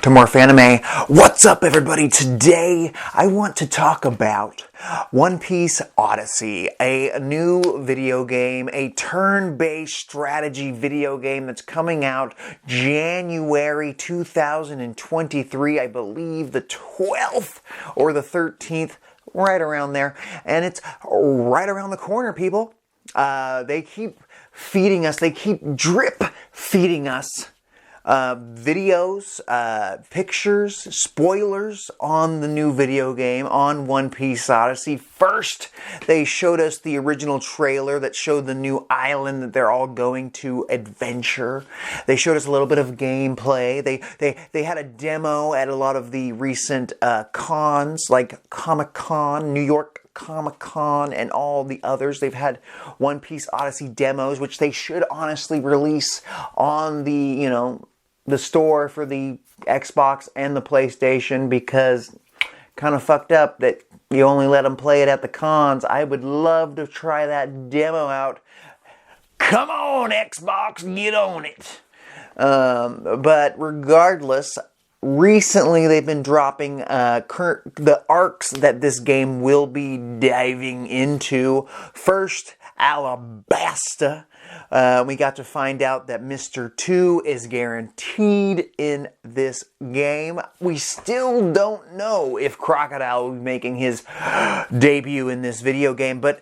to Morph Anime. What's up, everybody? Today I want to talk about One Piece Odyssey, a new video game, a turn-based strategy video game that's coming out January 2023, I believe the 12th or the 13th, right around there. And it's right around the corner, people. They keep feeding us, they keep drip feeding us videos, pictures, spoilers on the new video game, on One Piece Odyssey. First, they showed us the original trailer that showed the new island that they're all going to adventure. They showed us a little bit of gameplay. They had a demo at a lot of the recent cons, like Comic-Con, New York Comic-Con, and all the others. They've had One Piece Odyssey demos, which they should honestly release on the, the store for the Xbox and the PlayStation, because kind of fucked up that you only let them play it at the cons. I would love to try that demo out. Come on, Xbox, get on it. But regardless, recently they've been dropping the arcs that this game will be diving into. First, Alabasta. We got to find out that Mr. 2 is guaranteed in this game. We still don't know if Crocodile will be making his debut in this video game, but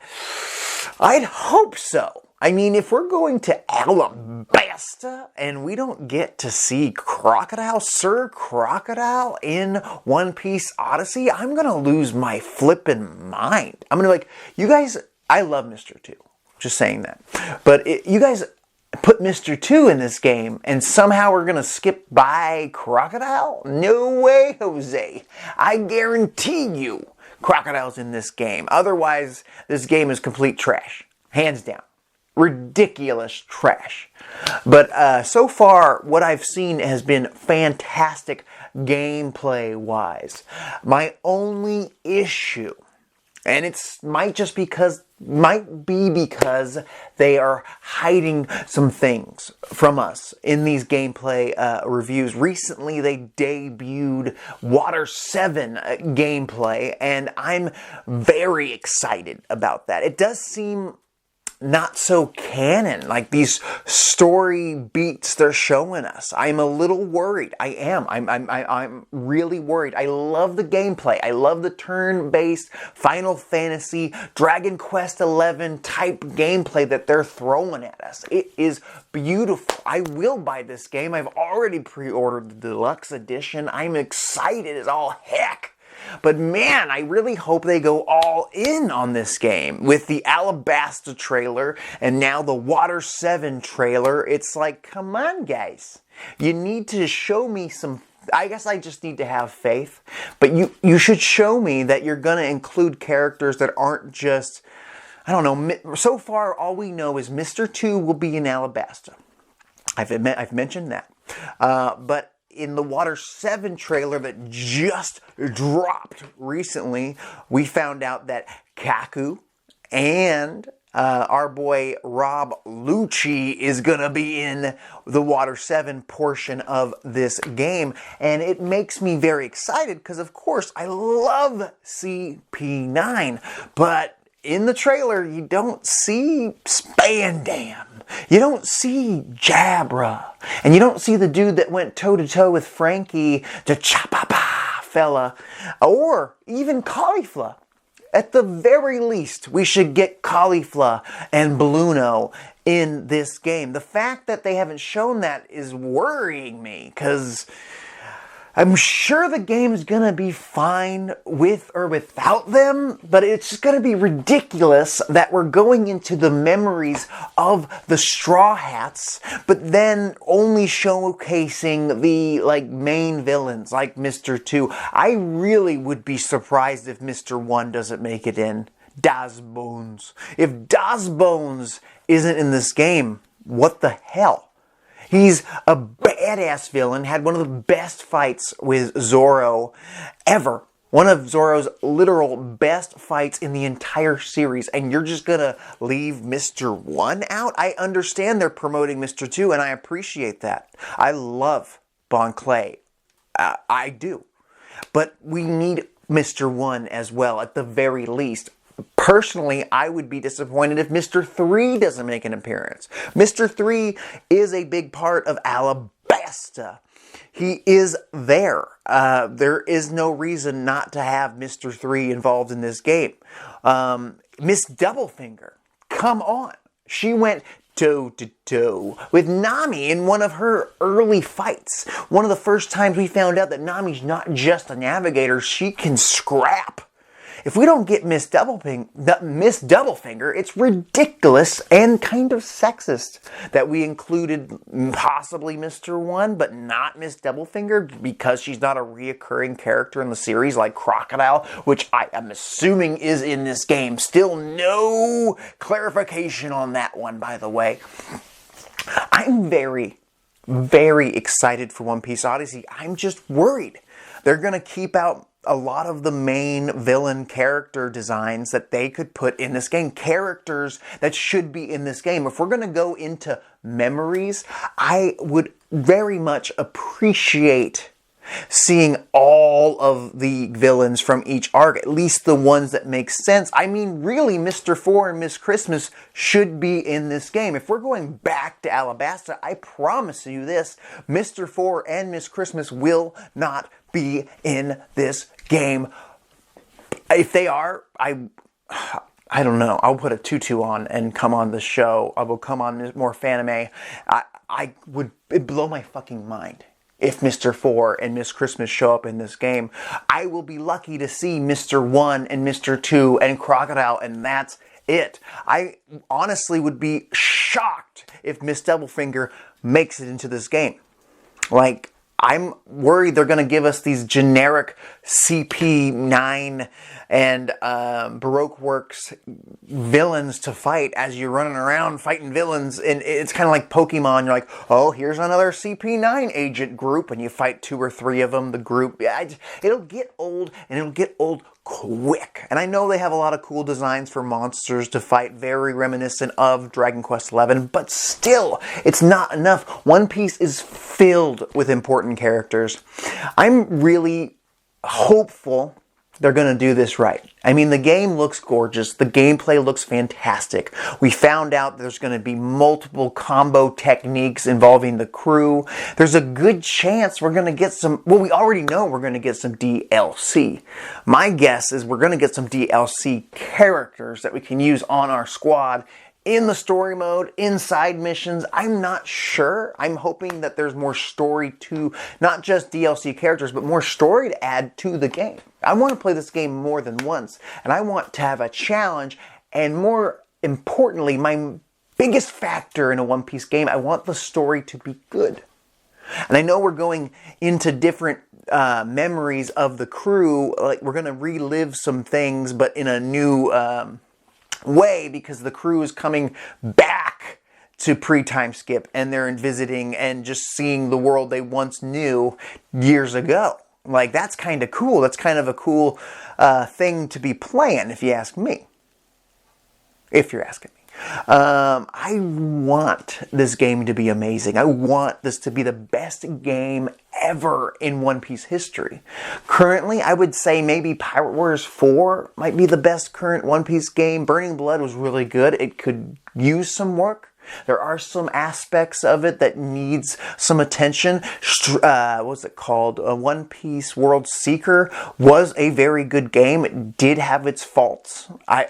I'd hope so. I mean, if we're going to Alabasta and we don't get to see Crocodile, Sir Crocodile, in One Piece Odyssey, I'm going to lose my flippin' mind. I'm going to be like, you guys, I love Mr. 2. Just saying that. But you guys put Mr. 2 in this game and somehow we're going to skip by Crocodile? No way, Jose. I guarantee you Crocodile's in this game. Otherwise, this game is complete trash. Hands down. Ridiculous trash. But so far, what I've seen has been fantastic gameplay-wise. My only issue, and might be because they are hiding some things from us in these gameplay reviews. Recently, they debuted Water 7 gameplay, and I'm very excited about that. It does seem not so canon, like these story beats they're showing us. I'm a little worried. I am. I'm really worried. I love the gameplay. I love the turn-based Final Fantasy, Dragon Quest XI type gameplay that they're throwing at us. It is beautiful. I will buy this game. I've already pre-ordered the deluxe edition. I'm excited as all heck. But man, I really hope they go all in on this game. With the Alabasta trailer and now the Water 7 trailer, it's like, come on guys. You need to show me some, I guess I just need to have faith. But you should show me that you're going to include characters that aren't just, I don't know, so far all we know is Mr. 2 will be in Alabasta. I've mentioned that. But in the Water 7 trailer that just dropped recently, we found out that Kaku and our boy Rob Lucci is going to be in the Water 7 portion of this game. And it makes me very excited because, of course, I love CP9. But in the trailer, you don't see Spandam. You don't see Jabra. And you don't see the dude that went toe-to-toe with Frankie, the Chapapa fella, or even Caulifla. At the very least, we should get Caulifla and Bluno in this game. The fact that they haven't shown that is worrying me, because I'm sure the game is going to be fine with or without them, but it's just going to be ridiculous that we're going into the memories of the Straw Hats, but then only showcasing the main villains like Mr. 2. I really would be surprised if Mr. 1 doesn't make it in. Das Bones. If Das Bones isn't in this game, what the hell? He's a badass villain, had one of the best fights with Zoro ever. One of Zoro's literal best fights in the entire series, and you're just gonna leave Mr. 1 out? I understand they're promoting Mr. 2, and I appreciate that. I love Bon Clay. I do. But we need Mr. 1 as well, at the very least. Personally, I would be disappointed if Mr. 3 doesn't make an appearance. Mr. 3 is a big part of Alabasta. He is there. There is no reason not to have Mr. 3 involved in this game. Miss Doublefinger, come on. She went toe-to-toe with Nami in one of her early fights. One of the first times we found out that Nami's not just a navigator, she can scrap. If we don't get Miss Doublefinger, it's ridiculous and kind of sexist that we included possibly Mr. 1, but not Miss Doublefinger because she's not a reoccurring character in the series like Crocodile, which I am assuming is in this game. Still no clarification on that one, by the way. I'm very, very excited for One Piece Odyssey. I'm just worried they're going to keep out a lot of the main villain character designs that they could put in this game. Characters that should be in this game. If we're going to go into memories, I would very much appreciate seeing all of the villains from each arc, at least the ones that make sense. I mean, really, Mr. 4 and Miss Christmas should be in this game. If we're going back to Alabasta, I promise you this, Mr. 4 and Miss Christmas will not be in this game. If they are, I don't know. I'll put a tutu on and come on the show. I will come on more Fanime. It'd blow my fucking mind if Mr. 4 and Miss Christmas show up in this game. I will be lucky to see Mr. 1 and Mr. 2 and Crocodile, and that's it. I honestly would be shocked if Miss Doublefinger makes it into this game. Like, I'm worried they're going to give us these generic CP9 and Baroque Works villains to fight as you're running around fighting villains. And it's kind of like Pokemon. You're like, oh, here's another CP9 agent group. And you fight 2 or 3 of them, the group. It'll get old, and it'll get old quick. And I know they have a lot of cool designs for monsters to fight, very reminiscent of Dragon Quest XI, but still, it's not enough. One Piece is filled with important characters. I'm really hopeful they're going to do this right. I mean, the game looks gorgeous. The gameplay looks fantastic. We found out there's going to be multiple combo techniques involving the crew. There's a good chance we're going to get some, well, we already know we're going to get some DLC. My guess is we're going to get some DLC characters that we can use on our squad in the story mode, in side missions. I'm not sure. I'm hoping that there's more story to, not just DLC characters, but more story to add to the game. I want to play this game more than once, and I want to have a challenge, and more importantly, my biggest factor in a One Piece game, I want the story to be good. And I know we're going into different memories of the crew, like we're going to relive some things, but in a new way, because the crew is coming back to pre-time skip and they're visiting and just seeing the world they once knew years ago. Like, that's kind of cool. That's kind of a cool thing to be playing, if you ask me. If you're asking me. I want this game to be amazing. I want this to be the best game ever in One Piece history. Currently, I would say maybe Pirate Warriors 4 might be the best current One Piece game. Burning Blood was really good. It could use some work. There are some aspects of it that needs some attention. What's it called? One Piece World Seeker was a very good game. It did have its faults. I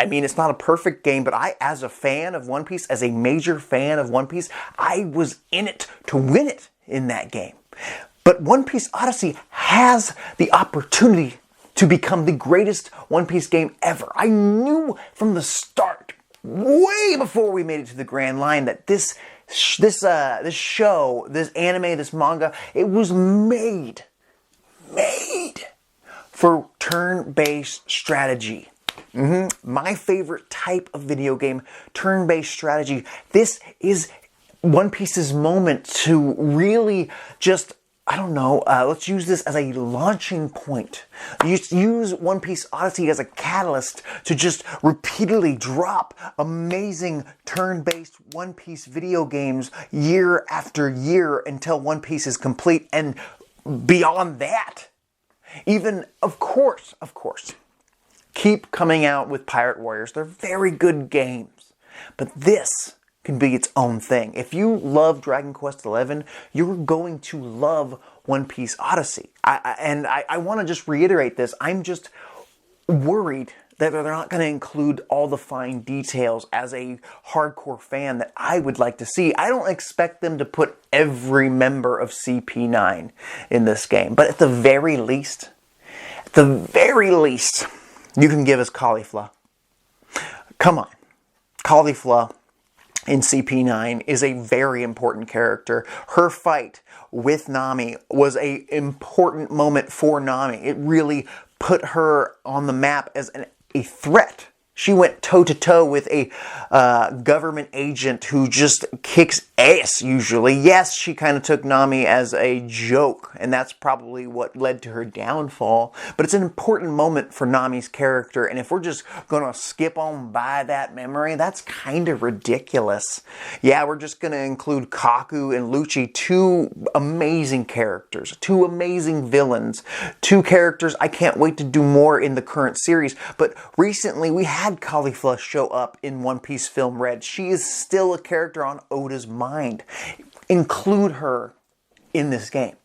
mean, it's not a perfect game, but I, as a fan of One Piece, as a major fan of One Piece, I was in it to win it in that game. But One Piece Odyssey has the opportunity to become the greatest One Piece game ever. I knew from the start, way before we made it to the Grand Line, that this show, this anime, this manga, it was made for turn-based strategy. My favorite type of video game, turn-based strategy. This is One Piece's moment to really just, I don't know, let's use this as a launching point. Use One Piece Odyssey as a catalyst to just repeatedly drop amazing turn-based One Piece video games year after year until One Piece is complete. And beyond that, even, of course, keep coming out with Pirate Warriors. They're very good games. But this can be its own thing. If you love Dragon Quest XI, you're going to love One Piece Odyssey. I want to just reiterate this. I'm just worried that they're not going to include all the fine details as a hardcore fan that I would like to see. I don't expect them to put every member of CP9 in this game. But at the very least, you can give us Caulifla. Come on. Caulifla in CP9 is a very important character. Her fight with Nami was an important moment for Nami. It really put her on the map as a threat. She went toe-to-toe with a government agent who just kicks ass, usually. Yes, she kind of took Nami as a joke, and that's probably what led to her downfall. But it's an important moment for Nami's character, and if we're just going to skip on by that memory, that's kind of ridiculous. Yeah, we're just going to include Kaku and Lucci, two amazing characters, two amazing villains, two characters I can't wait to do more in the current series. But recently, we had Caulifla show up in One Piece Film Red. She is still a character on Oda's mind. Include her in this game.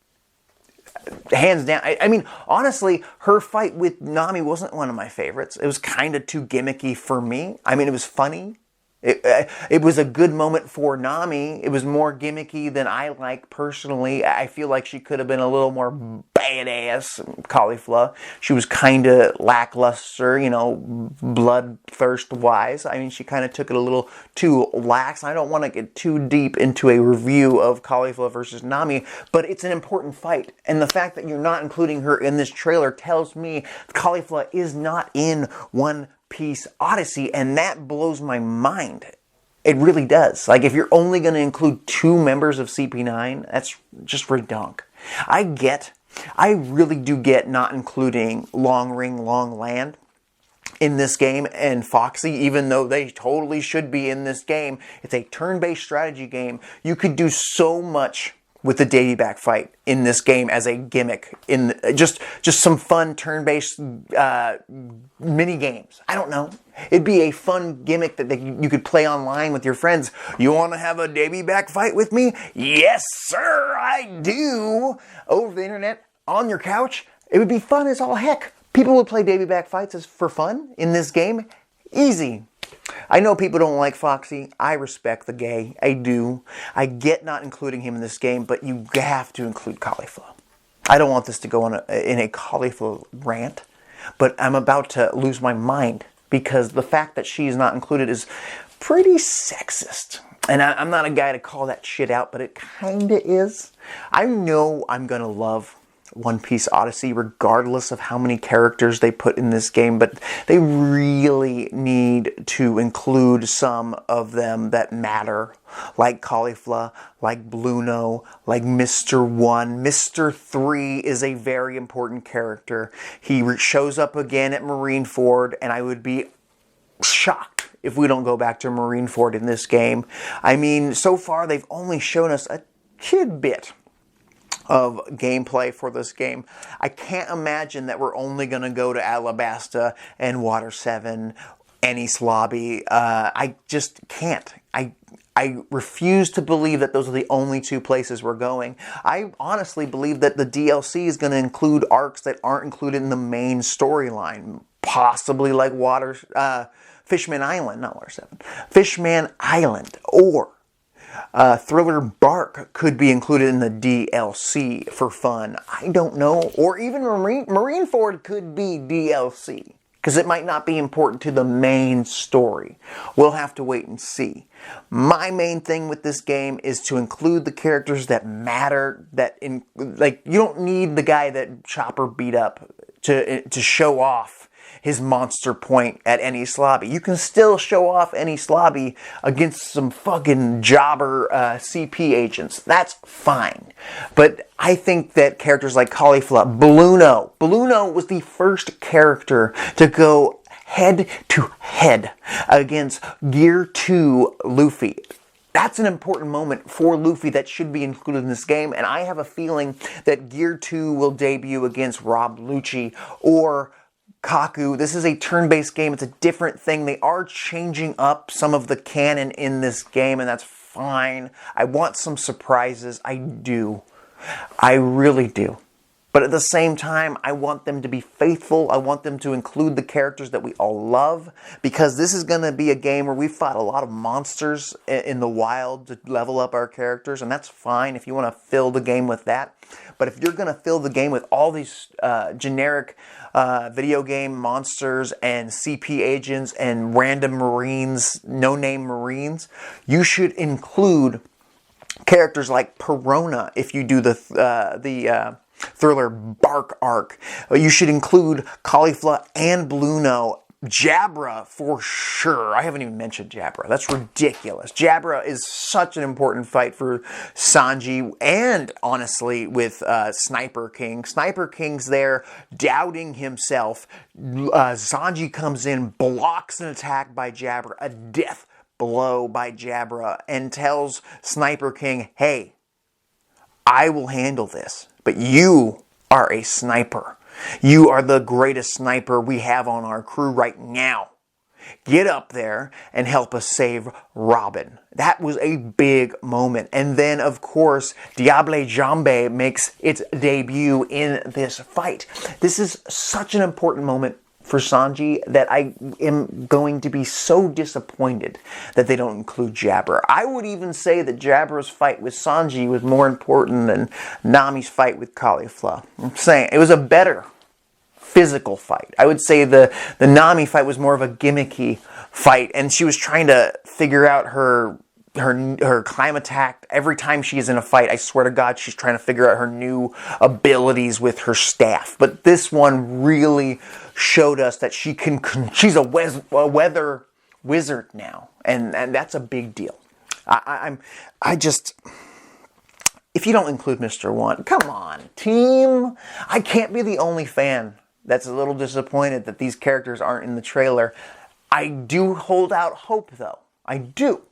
Hands down. I mean, honestly, her fight with Nami wasn't one of my favorites. It was kind of too gimmicky for me. I mean, it was funny. It was a good moment for Nami. It was more gimmicky than I like personally. I feel like she could have been a little more badass, Caulifla. She was kind of lackluster, you know, bloodthirst-wise. I mean, she kind of took it a little too lax. I don't want to get too deep into a review of Caulifla versus Nami, but it's an important fight. And the fact that you're not including her in this trailer tells me Caulifla is not in One Piece Odyssey, and that blows my mind. It really does. Like, if you're only going to include 2 members of CP9, that's just redonk. I really do get not including Long Ring, Long Land in this game, and Foxy, even though they totally should be in this game. It's a turn-based strategy game. You could do so much with the Davy back fight in this game as a gimmick, in just some fun turn-based mini games. I don't know. It'd be a fun gimmick that you could play online with your friends. You want to have a Davy back fight with me? Yes, sir, I do. Over the internet, on your couch. It would be fun as all heck. People would play Davy back fights for fun in this game. Easy. I know people don't like Foxy. I respect the gay. I do. I get not including him in this game, but you have to include Caulifla. I don't want this to go in a Caulifla rant, but I'm about to lose my mind because the fact that she's not included is pretty sexist. And I'm not a guy to call that shit out, but it kind of is. I know I'm going to love One Piece Odyssey regardless of how many characters they put in this game, but they really need to include some of them that matter, like Caulifla, like Bluno, like Mr. 1. Mr. 3 is a very important character. He shows up again at Marineford, and I would be shocked if we don't go back to Marineford in this game. I mean, so far they've only shown us a tidbit of gameplay for this game. I can't imagine that we're only going to go to Alabasta and Water 7, Enies Lobby. I just can't. I refuse to believe that those are the only 2 places we're going. I honestly believe that the DLC is going to include arcs that aren't included in the main storyline. Possibly like Fishman Island, not Water 7. Fishman Island, or Thriller Bark could be included in the DLC for fun. I don't know. Or even Marineford could be DLC, because it might not be important to the main story. We'll have to wait and see. My main thing with this game is to include the characters that matter. You don't need the guy that Chopper beat up to show off his monster point at Enies Lobby. You can still show off Enies Lobby against some fucking jobber CP agents. That's fine. But I think that characters like Caulifla, Bluno was the first character to go head to head against Gear 2 Luffy. That's an important moment for Luffy that should be included in this game, and I have a feeling that Gear 2 will debut against Rob Lucci or Kaku. This is a turn-based game. It's a different thing. They are changing up some of the canon in this game, and that's fine. I want some surprises. I do. I really do. But at the same time, I want them to be faithful. I want them to include the characters that we all love, because this is going to be a game where we fought a lot of monsters in the wild to level up our characters, and that's fine if you want to fill the game with that. But if you're going to fill the game with all these generic video game monsters and CP agents and random Marines, no-name Marines, you should include characters like Perona if you do the Thriller Bark arc. You should include Caulifla and Blueno. Jabra for sure. I haven't even mentioned Jabra. That's ridiculous. Jabra is such an important fight for Sanji, and honestly with Sniper King. Sniper King's there doubting himself. Sanji comes in, blocks an attack by Jabra, a death blow by Jabra, and tells Sniper King, hey, I will handle this, but you are a sniper. You are the greatest sniper we have on our crew right now. Get up there and help us save Robin. That was a big moment. And then, of course, Diable Jambe makes its debut in this fight. This is such an important moment for Sanji that I am going to be so disappointed that they don't include Jabra. I would even say that Jabra's fight with Sanji was more important than Nami's fight with Caulifla. I'm saying it was a better physical fight. I would say the Nami fight was more of a gimmicky fight, and she was trying to figure out her climb attack. Every time she's in a fight, I swear to God, she's trying to figure out her new abilities with her staff. But this one really showed us that she's a weather wizard now, and that's a big deal. If you don't include Mr. One, come on, team. I can't be the only fan that's a little disappointed that these characters aren't in the trailer. I do hold out hope, though. I do.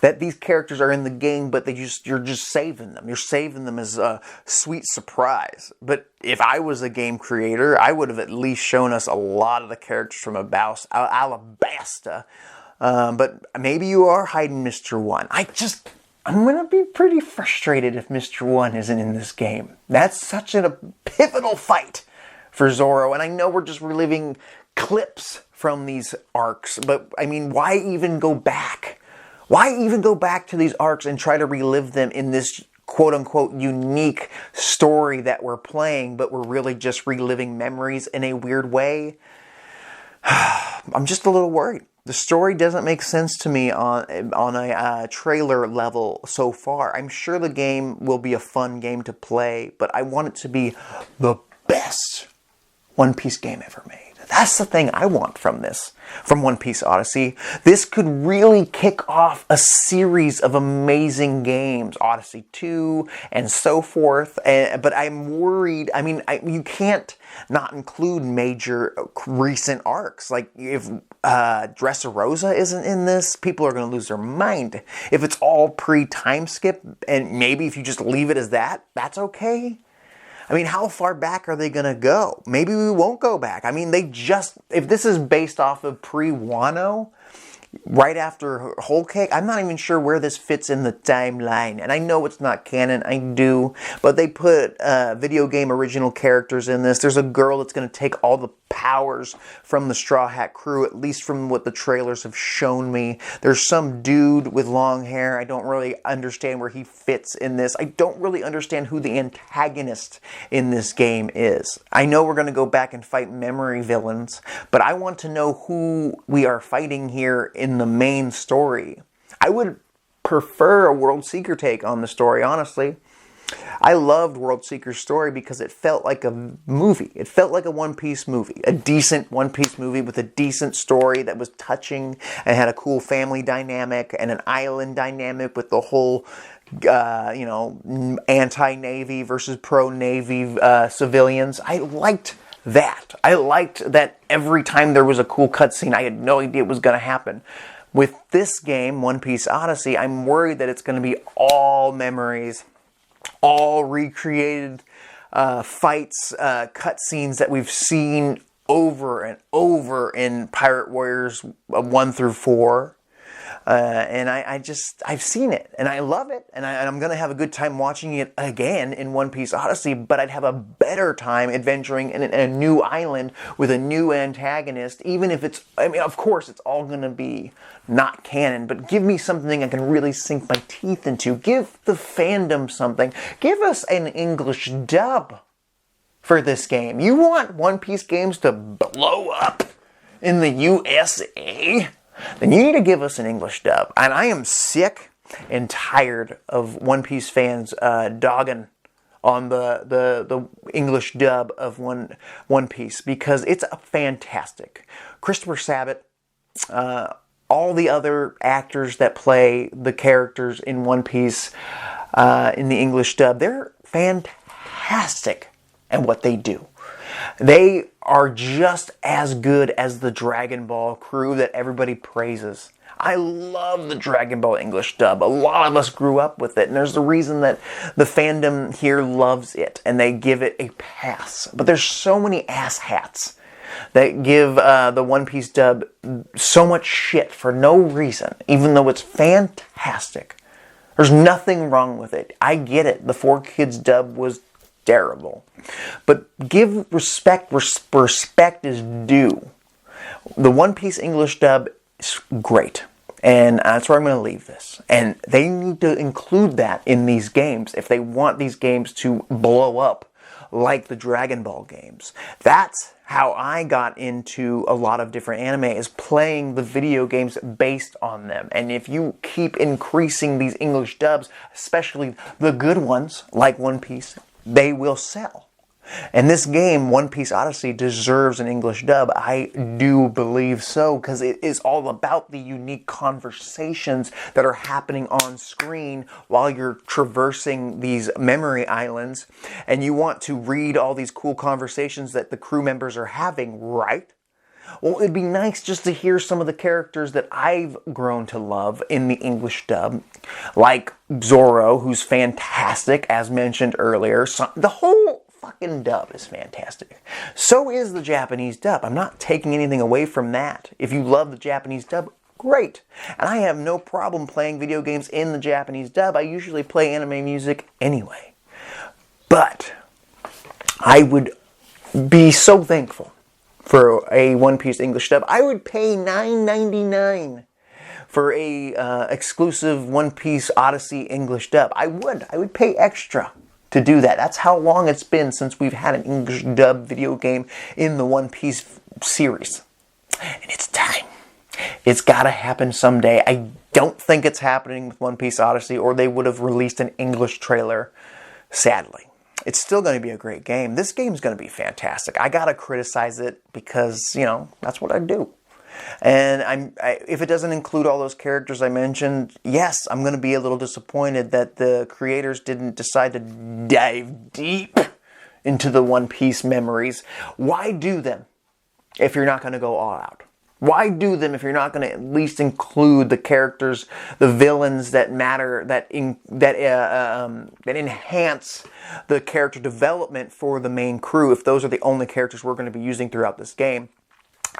That these characters are in the game, but you're just saving them. You're saving them as a sweet surprise. But if I was a game creator, I would have at least shown us a lot of the characters from Alabasta. But maybe you are hiding Mr. One. I'm going to be pretty frustrated if Mr. One isn't in this game. That's such a pivotal fight for Zoro. And I know we're just reliving clips from these arcs. But, I mean, why even go back? Why even go back to these arcs and try to relive them in this quote-unquote unique story that we're playing, but we're really just reliving memories in a weird way? I'm just a little worried. The story doesn't make sense to me on a trailer level so far. I'm sure the game will be a fun game to play, but I want it to be the best One Piece game ever made. That's the thing I want from One Piece Odyssey. This could really kick off a series of amazing games, Odyssey 2 and so forth. But I'm worried. I mean, you can't not include major recent arcs. Like if Dressrosa isn't in this, people are going to lose their mind. If it's all pre-time skip, and maybe if you just leave it as that, that's okay. I mean, how far back are they going to go? Maybe we won't go back. I mean, if this is based off of pre-Wano, right after Whole Cake, I'm not even sure where this fits in the timeline. And I know it's not canon, I do. But they put video game original characters in this. There's a girl that's going to take all the powers from the Straw Hat crew, at least from what the trailers have shown me. There's some dude with long hair. I don't really understand where he fits in this. I don't really understand who the antagonist in this game is. I know we're going to go back and fight memory villains, but I want to know who we are fighting here in the main story. I would prefer a World Seeker take on the story, honestly. I loved World Seeker's story because it felt like a movie. It felt like a One Piece movie. A decent One Piece movie with a decent story that was touching and had a cool family dynamic and an island dynamic with the whole, anti-Navy versus pro-Navy civilians. I liked that. I liked that every time there was a cool cutscene, I had no idea it was going to happen. With this game, One Piece Odyssey, I'm worried that it's going to be all memories, all recreated fights, cutscenes that we've seen over and over in Pirate Warriors 1 through 4. And I've seen it, and I love it, and I'm going to have a good time watching it again in One Piece Odyssey, but I'd have a better time adventuring in a new island with a new antagonist, even if it's, I mean, of course, it's all going to be not canon, but give me something I can really sink my teeth into. Give the fandom something. Give us an English dub for this game. You want One Piece games to blow up in the USA? Then you need to give us an English dub. And I am sick and tired of One Piece fans dogging on the English dub of One Piece, because it's fantastic. Christopher Sabat, all the other actors that play the characters in One Piece in the English dub, they're fantastic at what they do. They are just as good as the Dragon Ball crew that everybody praises. I love the Dragon Ball English dub. A lot of us grew up with it, and there's the reason that the fandom here loves it, and they give it a pass. But there's so many asshats that give the One Piece dub so much shit for no reason, even though it's fantastic. There's nothing wrong with it. I get it. The 4Kids dub was terrible. But give respect where respect is due. The One Piece English dub is great. And that's where I'm going to leave this. And they need to include that in these games if they want these games to blow up like the Dragon Ball games. That's how I got into a lot of different anime, is playing the video games based on them. And if you keep increasing these English dubs, especially the good ones like One Piece, they will sell. And this game, One Piece Odyssey, deserves an English dub. I do believe so, because it is all about the unique conversations that are happening on screen while you're traversing these memory islands. And you want to read all these cool conversations that the crew members are having, right? Well, it'd be nice just to hear some of the characters that I've grown to love in the English dub, like Zoro, who's fantastic, as mentioned earlier. So, the whole fucking dub is fantastic. So is the Japanese dub. I'm not taking anything away from that. If you love the Japanese dub, great. And I have no problem playing video games in the Japanese dub. I usually play anime music anyway. But I would be so thankful for a One Piece English dub. I would pay $9.99 for a exclusive One Piece Odyssey English dub. I would pay extra to do that. That's how long it's been since we've had an English dub video game in the One Piece series. And it's time. It's got to happen someday. I don't think it's happening with One Piece Odyssey, or they would have released an English trailer, sadly. It's still going to be a great game. This game's going to be fantastic. I got to criticize it because, you know, that's what I do. And if it doesn't include all those characters I mentioned, yes, I'm going to be a little disappointed that the creators didn't decide to dive deep into the One Piece memories. Why do them if you're not going to go all out? Why do them if you're not going to at least include the characters, the villains that matter, that enhance the character development for the main crew, if those are the only characters we're going to be using throughout this game?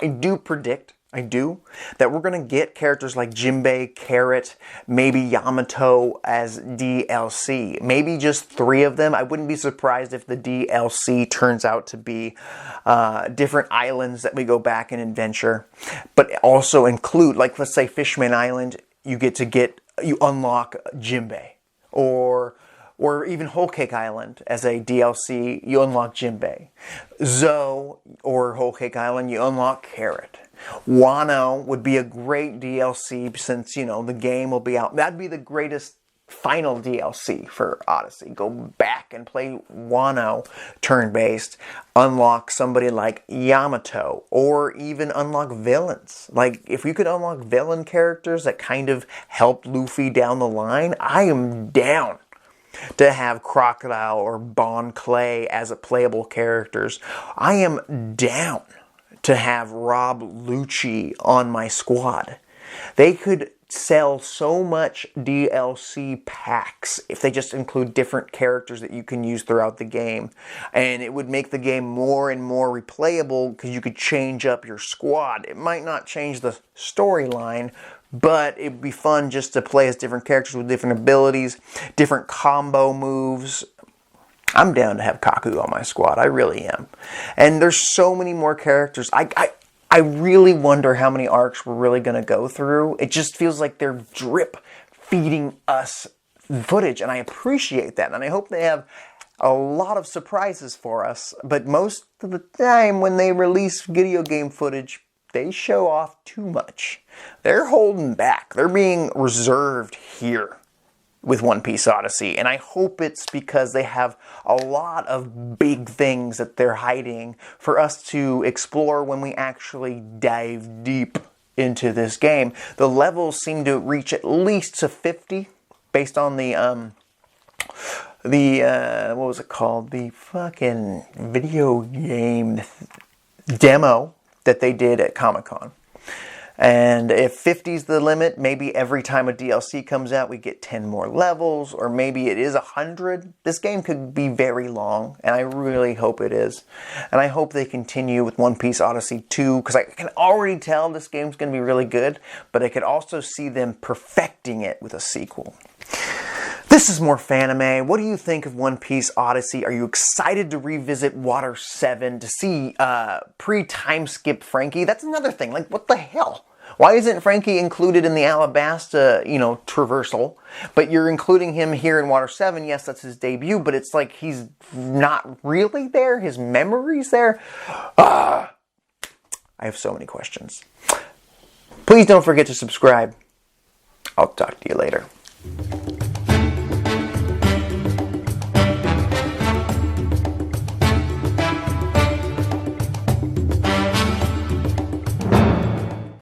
I do predict, that we're going to get characters like Jinbei, Carrot, maybe Yamato as DLC. Maybe just 3 of them. I wouldn't be surprised if the DLC turns out to be different islands that we go back and adventure. But also include, like, let's say Fishman Island, you unlock Jinbei. Or even Whole Cake Island as a DLC, you unlock Jinbei. Zou or Whole Cake Island, you unlock Carrot. Wano would be a great DLC since, you know, the game will be out. That'd be the greatest final DLC for Odyssey. Go back and play Wano turn-based. Unlock somebody like Yamato. Or even unlock villains. Like, if you could unlock villain characters that kind of helped Luffy down the line, I am down to have Crocodile or Bon Clay as a playable characters. I am down to have Rob Lucci on my squad. They could sell so much DLC packs if they just include different characters that you can use throughout the game. And it would make the game more and more replayable because you could change up your squad. It might not change the storyline, but it'd be fun just to play as different characters with different abilities, different combo moves. I'm down to have Kaku on my squad. I really am. And there's so many more characters. I really wonder how many arcs we're really going to go through. It just feels like they're drip feeding us footage, and I appreciate that. And I hope they have a lot of surprises for us. But most of the time when they release video game footage, they show off too much. They're holding back. They're being reserved here with One Piece Odyssey, and I hope it's because they have a lot of big things that they're hiding for us to explore when we actually dive deep into this game. The levels seem to reach at least to 50 based on the what was it called? The fucking video game demo that they did at Comic-Con. And if 50 is the limit, maybe every time a DLC comes out, we get 10 more levels, or maybe it is 100. This game could be very long, and I really hope it is. And I hope they continue with One Piece Odyssey 2, because I can already tell this game's going to be really good, but I could also see them perfecting it with a sequel. This is more Fanime. What do you think of One Piece Odyssey? Are you excited to revisit Water 7, to see pre-time skip Frankie? That's another thing. Like, what the hell? Why isn't Frankie included in the Alabasta, traversal? But you're including him here in Water 7. Yes, that's his debut, but it's like he's not really there. His memory's there. I have so many questions. Please don't forget to subscribe. I'll talk to you later.